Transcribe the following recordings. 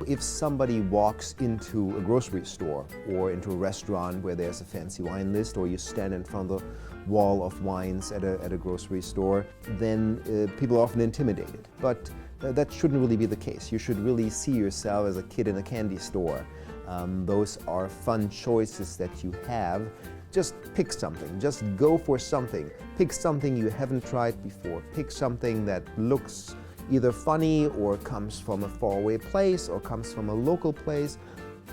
if somebody walks into a grocery store or into a restaurant where there's a fancy wine list, or you stand in front of the wall of wines at a grocery store, then people are often intimidated. But that shouldn't really be the case. You should really see yourself as a kid in a candy store. Those are fun choices that you have. Just pick something, just go for something. Pick something you haven't tried before. Pick something that looks either funny or comes from a faraway place or comes from a local place.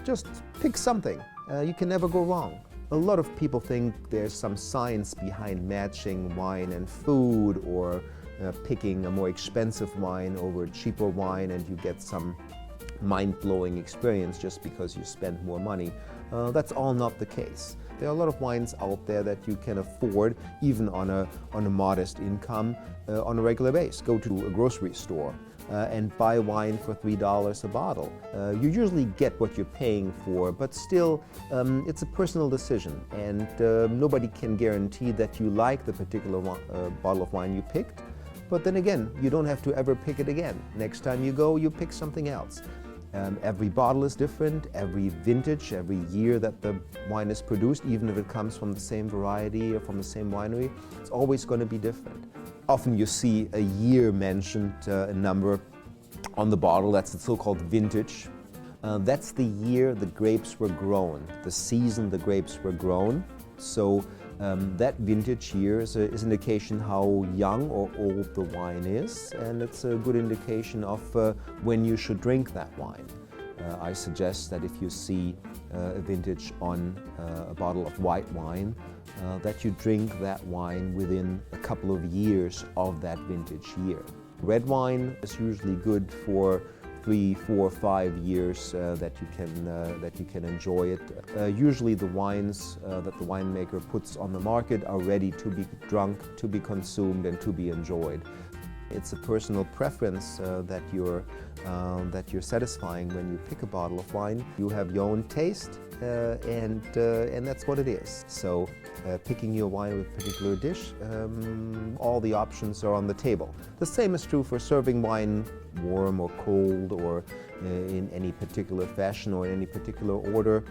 Just pick something. You can never go wrong. A lot of people think there's some science behind matching wine and food, or picking a more expensive wine over a cheaper wine and you get some mind-blowing experience just because you spend more money. That's all not the case. There are a lot of wines out there that you can afford even on a modest income on a regular basis. Go to a grocery store and buy wine for $3 a bottle. You usually get what you're paying for, but still it's a personal decision, and nobody can guarantee that you like the particular bottle of wine you picked. But then again, you don't have to ever pick it again. Next time you go, you pick something else. Every bottle is different, every vintage, every year that the wine is produced, even if it comes from the same variety or from the same winery, it's always going to be different. Often you see a year mentioned, a number on the bottle. That's the so-called vintage. That's the year the grapes were grown, the season the grapes were grown. So that vintage year is an indication how young or old the wine is, and it's a good indication of when you should drink that wine. I suggest that if you see a vintage on a bottle of white wine, that you drink that wine within a couple of years of that vintage year. Red wine is usually good for 3, 4, 5 years that you can enjoy it. Usually the wines that the winemaker puts on the market are ready to be drunk, to be consumed, and to be enjoyed. It's a personal preference that you're satisfying when you pick a bottle of wine. You have your own taste, and that's what it is. So picking your wine with a particular dish, all the options are on the table. The same is true for serving wine warm or cold, or in any particular fashion or in any particular order.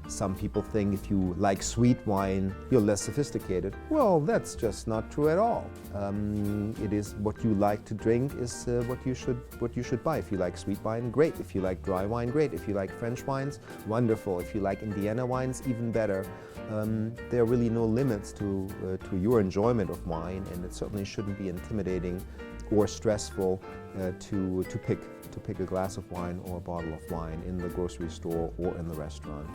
Some people think if you like sweet wine, you're less sophisticated. Well, that's just not true at all. It is what you like to drink is what you should buy. If you like sweet wine, great. If you like dry wine, great. If you like French wines, wonderful. If you like Indiana wines, even better. There are really no limits to your enjoyment of wine, and it certainly shouldn't be intimidating or stressful to pick a glass of wine or a bottle of wine in the grocery store or in the restaurant.